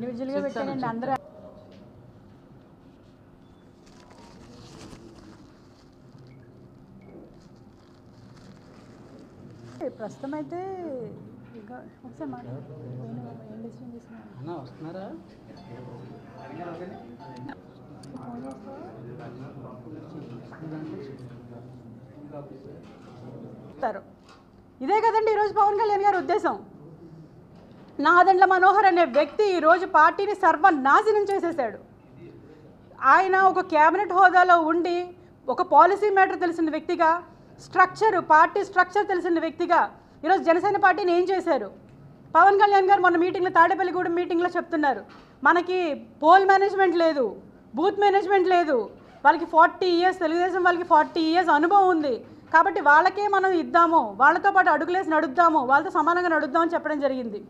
ఇండివిజువల్గా పెట్టానండి అందరూ. ప్రస్తుతం అయితే ఒకసారి వస్తున్నారా ఇదే కదండి ఈరోజు పవన్ కళ్యాణ్ గారి ఉద్దేశం. నాదెండ్ల మనోహర్ అనే వ్యక్తి ఈరోజు పార్టీని సర్వనాశనం చేసేసాడు. ఆయన ఒక క్యాబినెట్ హోదాలో ఉండి ఒక పాలసీ మ్యాటర్ తెలిసిన వ్యక్తిగా, పార్టీ స్ట్రక్చర్ తెలిసిన వ్యక్తిగా ఈరోజు జనసేన పార్టీని ఏం చేశారు? పవన్ కళ్యాణ్ గారు మొన్న మీటింగ్లో, తాడేపల్లిగూడెం మీటింగ్లో చెప్తున్నారు, మనకి పోల్ మేనేజ్మెంట్ లేదు, బూత్ మేనేజ్మెంట్ లేదు, వాళ్ళకి 40 years, తెలుగుదేశం వాళ్ళకి 40 years అనుభవం ఉంది కాబట్టి వాళ్ళకే మనం ఇద్దాము, వాళ్ళతో పాటు అడుగులేసి నడుద్దాము, వాళ్ళతో సమానంగా నడుద్దామని చెప్పడం జరిగింది.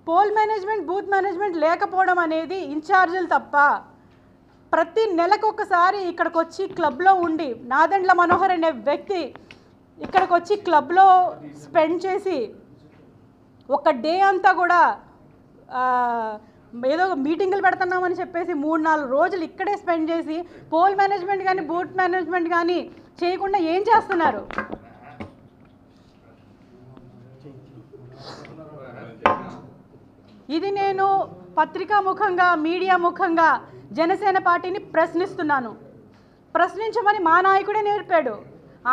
పోల్ మేనేజ్మెంట్, బూత్ మేనేజ్మెంట్ లేకపోవడం అనేది ఇన్ఛార్జీలు తప్ప. ప్రతి నెలకు ఒకసారి ఇక్కడికి వచ్చి క్లబ్లో ఉండి నాదెండ్ల మనోహర్ అనే వ్యక్తి ఇక్కడికి వచ్చి క్లబ్లో స్పెండ్ చేసి ఒక డే అంతా కూడా ఏదో మీటింగులు పెడుతున్నామని చెప్పేసి 3-4 రోజులు ఇక్కడే స్పెండ్ చేసి పోల్ మేనేజ్మెంట్ కానీ బూత్ మేనేజ్మెంట్ కానీ చేయకుండా ఏం చేస్తున్నారు? ఇది నేను పత్రికా ముఖంగా, మీడియా ముఖంగా జనసేన పార్టీని ప్రశ్నిస్తున్నాను. ప్రశ్నించమని మా నాయకుడే నేర్పాడు.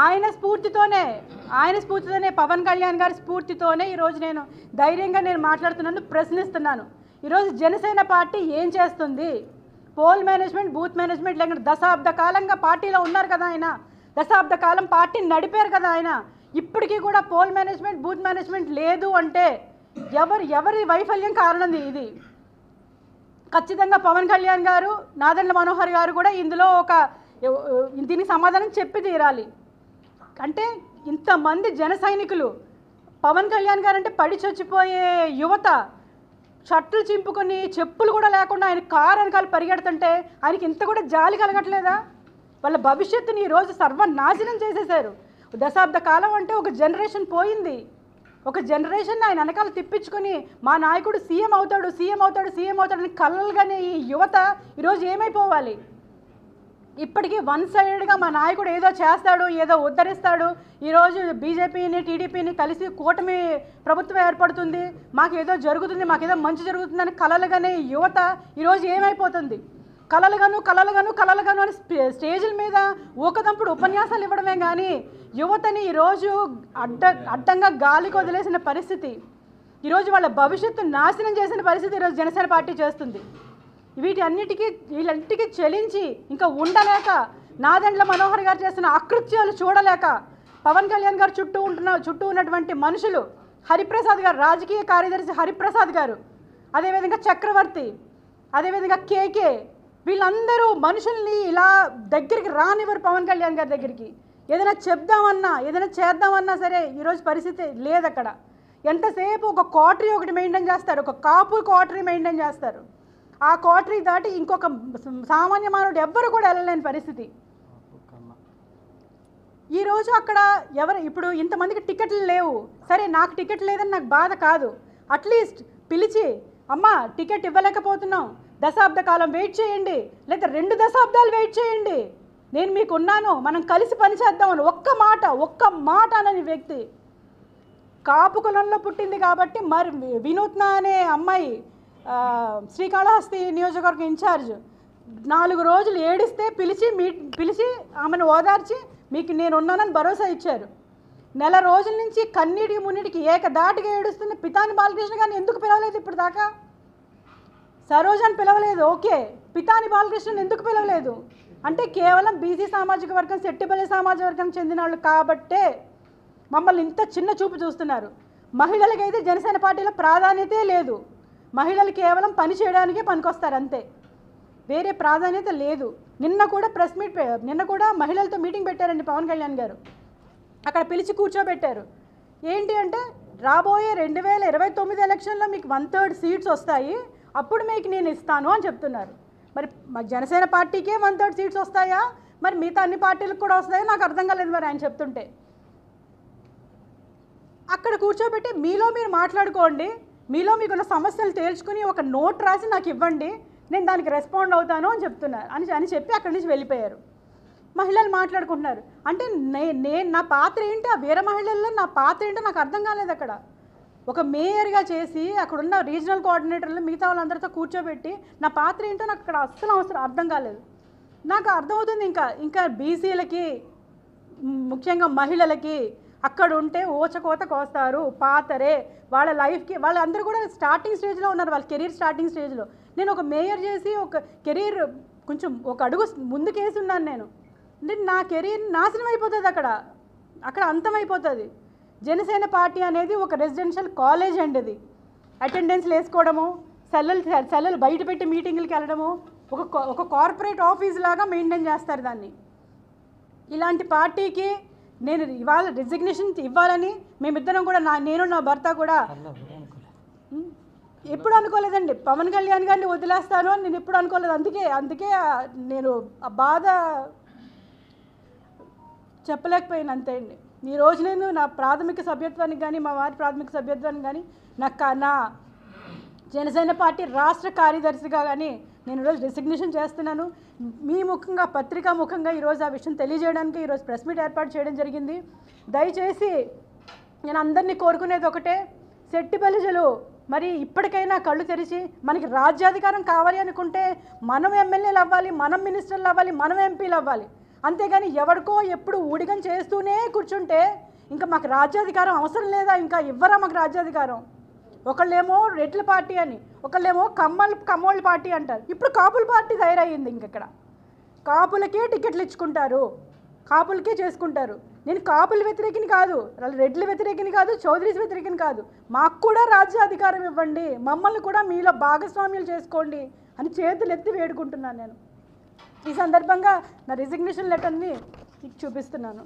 ఆయన స్ఫూర్తితోనే పవన్ కళ్యాణ్ గారి స్ఫూర్తితోనే ఈరోజు నేను ధైర్యంగా మాట్లాడుతున్నాను, ప్రశ్నిస్తున్నాను. ఈరోజు జనసేన పార్టీ ఏం చేస్తుంది? పోల్ మేనేజ్మెంట్, బూత్ మేనేజ్మెంట్ లేకుండా దశాబ్ద కాలంగా పార్టీలో ఉన్నారు కదా ఆయన, దశాబ్ద కాలం పార్టీని నడిపారు కదా ఆయన. ఇప్పటికీ కూడా పోల్ మేనేజ్మెంట్, బూత్ మేనేజ్మెంట్ లేదు అంటే ఎవరి వైఫల్యం కారణం ఇది? ఖచ్చితంగా పవన్ కళ్యాణ్ గారు, నాదెండ్ల మనోహర్ గారు కూడా ఇందులో దీనికి సమాధానం చెప్పి తీరాలి. అంటే ఇంతమంది జన సైనికులు, పవన్ కళ్యాణ్ గారు అంటే పడి చచ్చిపోయే యువత షర్టులు చింపుకొని చెప్పులు కూడా లేకుండా ఆయన కారు వెనకాల పరిగెడుతుంటే ఆయనకి ఇంత కూడా జాలి కలగట్లేదా? వాళ్ళ భవిష్యత్తుని ఈరోజు సర్వనాశనం చేసేశారు. దశాబ్ద కాలం అంటే ఒక జనరేషన్ పోయింది. ఒక జనరేషన్ ఆయన వెనకాల తిప్పించుకొని మా నాయకుడు సీఎం అవుతాడు అని కలలుగానే ఈ యువత ఈరోజు ఏమైపోవాలి? ఇప్పటికీ వన్ సైడెడ్గా మా నాయకుడు ఏదో చేస్తాడు, ఏదో ఉద్ధరిస్తాడు, ఈరోజు బీజేపీని, టీడీపీని కలిసి కూటమి ప్రభుత్వం ఏర్పడుతుంది, మాకేదో జరుగుతుంది, మాకేదో మంచి జరుగుతుందని కలలుగానే యువత ఈరోజు ఏమైపోతుంది? కలలుగాను అని స్టేజ్ల మీద ఊకదంపుడు ఉపన్యాసాలు ఇవ్వడమే కానీ యువతని ఈరోజు అడ్డంగా గాలికి వదిలేసిన పరిస్థితి, ఈరోజు వాళ్ళ భవిష్యత్తు నాశనం చేసిన పరిస్థితి ఈరోజు జనసేన పార్టీ చేస్తుంది. వీళ్ళంటికి చెలించి ఇంకా ఉండలేక, నాదెండ్ల మనోహర్ గారు చేస్తున్న అకృత్యాలు చూడలేక, పవన్ కళ్యాణ్ గారు చుట్టూ ఉన్నటువంటి మనుషులు, హరిప్రసాద్ గారు, రాజకీయ కార్యదర్శి హరిప్రసాద్ గారు, అదేవిధంగా చక్రవర్తి, అదేవిధంగా కేకే, వీళ్ళందరూ మనుషుల్ని ఇలా దగ్గరికి రానివ్వరు. పవన్ కళ్యాణ్ గారి దగ్గరికి ఏదైనా చెప్దామన్నా, ఏదైనా చేద్దామన్నా సరే ఈరోజు పరిస్థితి లేదు. అక్కడ ఎంతసేపు ఒక క్వార్టరీ ఒకటి మెయింటైన్ చేస్తారు, ఒక కాపు క్వార్టరీ మెయింటైన్ చేస్తారు. ఆ క్వార్టరీ దాటి ఇంకొక సామాన్య మానవుడు ఎవ్వరు కూడా వెళ్ళలేని పరిస్థితి. ఈరోజు అక్కడ ఇప్పుడు ఇంతమందికి టికెట్లు లేవు, సరే నాకు టికెట్ లేదని నాకు బాధ కాదు, అట్లీస్ట్ పిలిచి అమ్మ టికెట్ ఇవ్వలేకపోతున్నాం, దశాబ్ద కాలం వెయిట్ చేయండి, లేదా 2 దశాబ్దాలు వెయిట్ చేయండి, నేను మీకు ఉన్నాను, మనం కలిసి పనిచేద్దామని ఒక్క మాట అనని వ్యక్తి. కాపు కులంలో పుట్టింది కాబట్టి మరి వినూత్న అనే అమ్మాయి శ్రీకాళహస్తి నియోజకవర్గం ఇన్ఛార్జ్ 4 రోజులు ఏడిస్తే పిలిచి ఆమెను ఓదార్చి మీకు నేను ఉన్నానని భరోసా ఇచ్చారు. నెల రోజుల నుంచి కన్నీటికి మున్నిటికి ఏకదాటిగా ఏడుస్తున్న పితాని బాలకృష్ణ గారిని ఎందుకు పిలవలేదు? ఇప్పుడు దాకా సరోజాని పిలవలేదు, ఓకే, పితాని బాలకృష్ణని ఎందుకు పిలవలేదు అంటే కేవలం బీసీ సామాజిక వర్గం, సెట్టిపల్లి సామాజిక వర్గం చెందిన వాళ్ళు కాబట్టే మమ్మల్ని ఇంత చిన్న చూపు చూస్తున్నారు. మహిళలకైతే జనసేన పార్టీలో ప్రాధాన్యతే లేదు. మహిళలు కేవలం పని చేయడానికే పనికొస్తారు అంతే, వేరే ప్రాధాన్యత లేదు. నిన్న కూడా మహిళలతో మీటింగ్ పెట్టారండి పవన్ కళ్యాణ్ గారు. అక్కడ పిలిచి కూర్చోబెట్టారు. ఏంటి అంటే రాబోయే 2029 ఎలక్షన్లో మీకు 1/3 సీట్స్ వస్తాయి, అప్పుడు మీకు నేను ఇస్తాను అని చెప్తున్నారు. మరి జనసేన పార్టీకే 1/3 సీట్స్ వస్తాయా, మరి మిగతా అన్ని పార్టీలకు కూడా వస్తాయో నాకు అర్థం కాలేదు మరి ఆయన చెప్తుంటే. అక్కడ కూర్చోబెట్టి మీలో మీరు మాట్లాడుకోండి, మీకున్న సమస్యలు తేల్చుకుని ఒక నోట్ రాసి నాకు ఇవ్వండి, నేను దానికి రెస్పాండ్ అవుతాను అని చెప్తున్నారు అని చెప్పి అక్కడి నుంచి వెళ్ళిపోయారు. మహిళలు మాట్లాడుకుంటున్నారు. అంటే నేను నా పాత్ర ఏంటి, ఆ వీర మహిళల్లో నా పాత్ర ఏంటో నాకు అర్థం కాలేదు. అక్కడ ఒక మేయర్గా చేసి అక్కడున్న రీజనల్ కోఆర్డినేటర్లు మిగతా వాళ్ళందరితో కూర్చోబెట్టి నా పాత్ర ఏంటో నాకు అక్కడ అస్సలు అర్థం కాలేదు. నాకు అర్థమవుతుంది ఇంకా బీసీలకి ముఖ్యంగా మహిళలకి అక్కడ ఉంటే ఓచకోత కోస్తారు, పాతరే, వాళ్ళ లైఫ్కి వాళ్ళందరూ కూడా స్టార్టింగ్ స్టేజ్లో ఉన్నారు, వాళ్ళ కెరీర్ స్టార్టింగ్ స్టేజ్లో. నేను ఒక మేయర్ చేసి ఒక కెరీర్ కొంచెం ఒక అడుగు ముందుకేసి ఉన్నాను నేను. అంటే నా కెరీర్ నాశనం అయిపోతుంది, అక్కడ అంతమైపోతుంది. జనసేన పార్టీ అనేది ఒక రెసిడెన్షియల్ కాలేజ్ అండి. అది అటెండెన్స్లు వేసుకోవడము, సెల్లలు బయట పెట్టి మీటింగులకి వెళ్ళడము, ఒక కార్పొరేట్ ఆఫీస్ లాగా మెయింటైన్ చేస్తారు దాన్ని. ఇలాంటి పార్టీకి నేను ఇవాళ రిజిగ్నేషన్ ఇవ్వాలని మేమిద్దరం కూడా నేను నా భర్త కూడా ఎప్పుడు అనుకోలేదండి. పవన్ కళ్యాణ్ గారిని వదిలేస్తాను అని నేను ఎప్పుడు అనుకోలేదు. అందుకే నేను ఆ బాధ చెప్పలేకపోయాను, అంతే అండి. ఈరోజు నేను నా ప్రాథమిక సభ్యత్వానికి కానీ మా వారి ప్రాథమిక సభ్యత్వానికి కానీ నా జనసేన పార్టీ రాష్ట్ర కార్యదర్శిగా కానీ నేను ఈరోజు రిజిగ్నేషన్ చేస్తున్నాను. మీ ముఖంగా పత్రికా ముఖంగా ఈరోజు ఆ విషయం తెలియజేయడానికి ఈరోజు ప్రెస్ మీట్ ఏర్పాటు చేయడం జరిగింది. దయచేసి నేను అందరినీ కోరుకునేది ఒకటే, శెట్టి బలిజలు మరి ఇప్పటికైనా కళ్ళు తెరిచి మనకి రాజ్యాధికారం కావాలి అనుకుంటే మనం ఎమ్మెల్యేలు అవ్వాలి, మనం మినిస్టర్లు అవ్వాలి, మనం ఎంపీలు అవ్వాలి. అంతేగాని ఎవరికో ఎప్పుడు ఊడిగం చేస్తూనే కూర్చుంటే ఇంకా మాకు రాజ్యాధికారం అవసరం లేదా, ఇంకా ఇవ్వరా మాకు రాజ్యాధికారం. ఒకళ్ళేమో రెడ్ల పార్టీ అని, ఒకళ్ళేమో కమ్మోళ్ళ పార్టీ అంటారు. ఇప్పుడు కాపుల పార్టీ తయారయ్యింది. ఇంకెక్కడ కాపులకే టికెట్లు ఇచ్చుకుంటారు, కాపులకే చేసుకుంటారు. నేను కాపుల వ్యతిరేకిని కాదు, రెడ్ల వ్యతిరేకిని కాదు, చౌదరీస్ వ్యతిరేకిని కాదు. మాకు కూడా రాజ్యాధికారం ఇవ్వండి, మమ్మల్ని కూడా మీలో భాగస్వామ్యాలు చేసుకోండి అని చేతులు ఎత్తి వేడుకుంటున్నాను. నేను ఈ సందర్భంగా నా రిజిగ్నేషన్ లెటర్ని చూపిస్తున్నాను.